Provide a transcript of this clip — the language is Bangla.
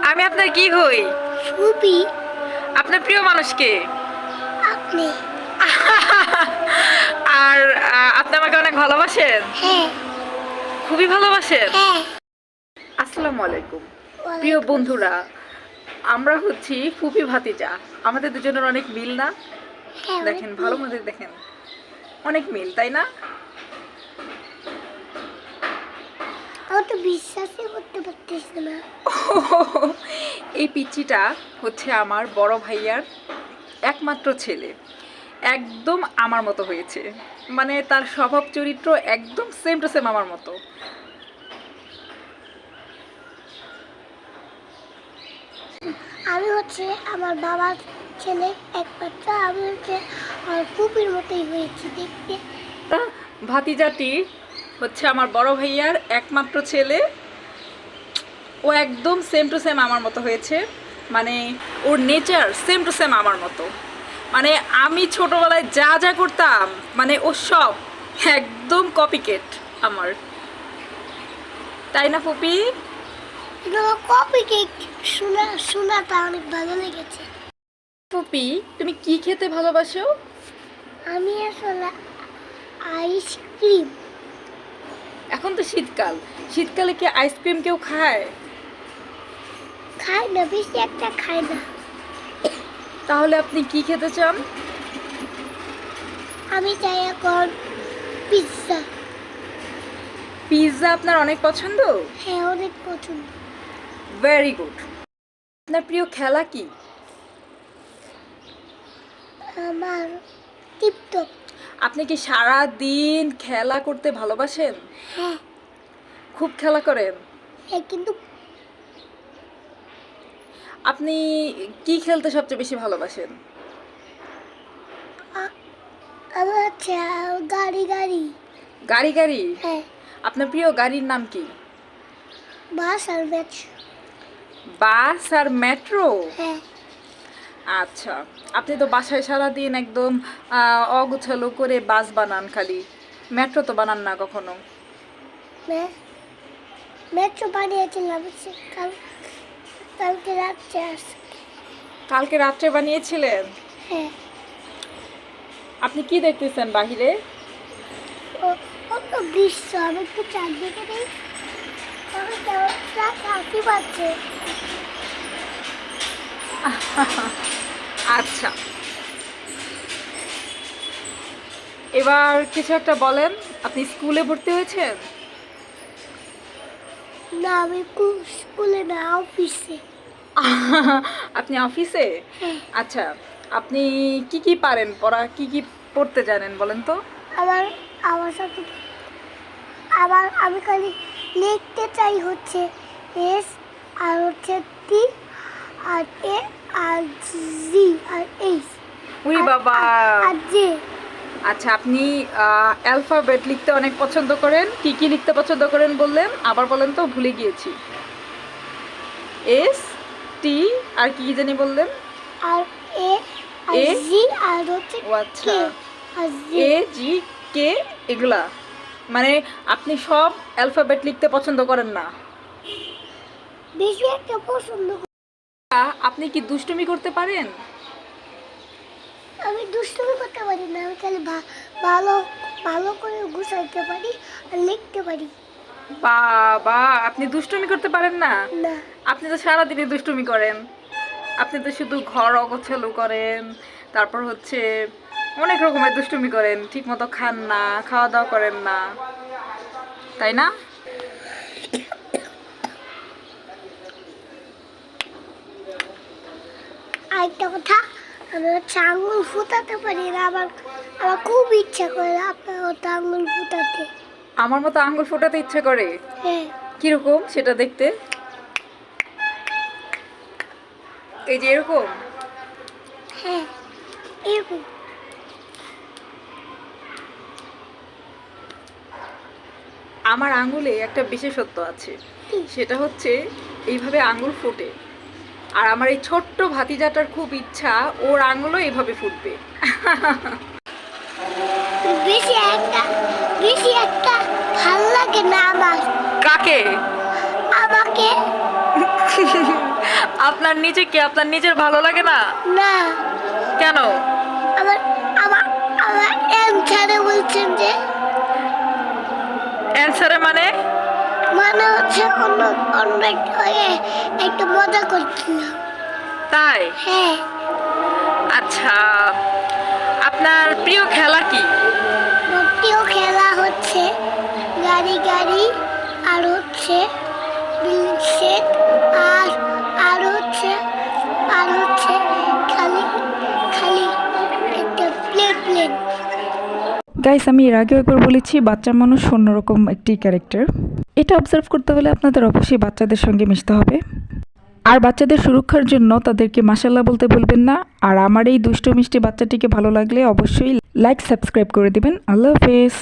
আমি আপনার কি হই? ফুপি। আপনার প্রিয় মানুষকে। আপনি। আর আপনি আমাকে অনেক ভালোবাসেন? হ্যাঁ। খুবই ভালোবাসেন? হ্যাঁ। আসসালামু আলাইকুম প্রিয় বন্ধুরা, আমরা হচ্ছি ফুপি ভাতিজা। আমাদের দুজনের অনেক মিল না? হ্যাঁ, দেখেন ভালো মতো দেখেন, অনেক মিল, তাই না? আমি তো বিশ্বাসই করতে পারতেছি না। এই পিচ্চিটা হচ্ছে আমার বড় ভাইয়ার একমাত্র ছেলে। একদম আমার মতো হয়েছে, মানে তার স্বভাব চরিত্র একদম সেম টু সেম আমার মতো। আমি হচ্ছে আমার বাবার ছেলে একমাত্র। আমি হচ্ছে আমার ফুপির মতোই হয়েছি দেখতে। তা ভাতিজাটি হচ্ছে আমার বড় ভাইয়ার একমাত্র ছেলে। ও একদম সেম টু সেম আমার মতো হয়েছে, মানে ওর নেচার সেম টু সেম আমার মতো। মানে আমি ছোটবেলায় যা যা করতাম, মানে ও সব একদম কপিকেট আমার, তাই না ফুপি? কপি কেক শোনাটা অনেক ভালো লেগেছে। ফুপি, তুমি কি খেতে ভালোবাসো? আমি আসলে আইসক্রিম। এখন তো শীতকাল, শীতকালে কি আইসক্রিম কেউ খায়? খাই না, বেশি একটা খাই না। তাহলে আপনি কি খেতে চান? আমি চাই এখন পিৎজা। পিৎজা আপনার অনেক পছন্দ? হ্যাঁ, অনেক পছন্দ। Very good. আপনার প্রিয় খেলা কি? আমার টিপটপ। আপনি কি সারা দিন খেলা করতে ভালোবাসেন? হ্যাঁ। খুব খেলা করেন? হ্যাঁ, কিন্তু আপনি কি খেলতে সবচেয়ে বেশি ভালোবাসেন? আমার হচ্ছে গাড়ি গাড়ি। গাড়ি গাড়ি? হ্যাঁ। আপনার প্রিয় গাড়ির নাম কি? বাস আর ম্যাচ। বাস আর মেট্রো? হ্যাঁ। আচ্ছা, আপনি তো বাসায় সারাদিন একদম অগোছালো করে বাস বানান, খালি মেট্রো তো বানান না কখনো। মেট্রো বানিয়েছিলাম কালকে রাত্রে আসছে। কালকে রাত্রে বানিয়েছিলেন? হ্যাঁ। আপনি কি দেখতেছেন বাহিরে? কত গ্রীষ্ম, আমি একটু চারদিকে নেই। আমি কেমন হাসি পাচ্ছে। আচ্ছা, এবার কিছু একটা বলেন। আপনি স্কুলে ভর্তি হয়েছেন? না, আমি স্কুলে না, অফিসে। আপনি অফিসে? হ্যাঁ। আচ্ছা, আপনি কি কি পারেন পড়া, কি কি পড়তে জানেন বলেন তো? আমার আমার সাথে আমি খালি লিখতে চাই হচ্ছে এস, আর হচ্ছে টি, আর এ, আর জি, আর এইচ, উই বাবা। আর জে। আচ্ছা, আপনি অ্যালফাবেট লিখতে অনেক পছন্দ করেন। কি কি লিখতে পছন্দ করেন বললেন? আবার বলেন তো, ভুলে গিয়েছি। এস, টি, আর কি জানি বললেন? আর এ, আর এ, জি, আর হচ্ছে ও আচ্ছা, কে, আর জি। এ, জি, কে, এগুলা। মানে আপনি সব অ্যালফাবেট লিখতে পছন্দ করেন না? বেশি একটা পছন্দ করি। আপনি কি দুষ্টুমি করতে পারেন? আমি দুষ্টুমি করতে পারি না, আমি খালি ভালো ভালো করে গুছাইতে পারি আর লিখতে পারি। বাবা, আপনি দুষ্টুমি করতে পারেন না? না। আপনি তো সারাদিনই দুষ্টুমি করেন। আপনি তো শুধু ঘর অগোছালো করেন, তারপর হচ্ছে অনেক রকমের দুষ্টুমি করেন, ঠিক মতো খান না, খাওয়া দাওয়া করেন না, তাই না? আরেকটা কথা, আমি হচ্ছে আঙুল ফুটাতে পারি না। আমার খুব ইচ্ছা করে আপনার হচ্ছে আঙুল ফুটাতে। আমার মতো আঙ্গুল ফোটাতে ইচ্ছে করে? হ্যাঁ। কিরকম সেটা দেখতে? এই যে এরকম? হ্যাঁ, এরকম। আমার আঙ্গুলে একটা বিশেষত্ব আছে, সেটা হচ্ছে এইভাবে আঙ্গুল ফোটে। আর আমার এই ছোট্ট ভাতিজাটার খুব ইচ্ছা ওর আঙ্গুলও এইভাবে ফুটবে। বেশি একটা ভালো লাগে না আমার। কাকে? আমাকে। আপনার নিজে কি আপনার নিজের ভালো লাগে না? না, কেন? আমার আমার আমার অ্যান্সারে বলছেন যে অ্যান্সারে মানে? মানে হচ্ছে অন্য অন্য একটা মজা করছিলাম। তাই? হ্যাঁ, আচ্ছা, আপনার প্রিয় খেলা কি? আমার প্রিয় খেলা হচ্ছে গাড়ি গাড়ি, আর হচ্ছে বিল্ডিং সেট, আর আর হচ্ছে আর হচ্ছে খালি খালি একটা প্লেন প্লেন। গাইস, আমি এর আগেও একবার বলেছি বাচ্চা মানুষ অন্যরকম একটি ক্যারেক্টার। এটা অবজার্ভ করতে হলে আপনাদের অবশ্যই বাচ্চাদের সঙ্গে মিশতে হবে। আর বাচ্চাদের সুরক্ষার জন্য তাদেরকে মাশাআল্লাহ বলতে ভুলবেন না। আর আমার এই দুষ্ট মিষ্টি বাচ্চাটিকে ভালো লাগলে অবশ্যই লাইক সাবস্ক্রাইব করে দিবেন। আল্লাহ হাফেজ।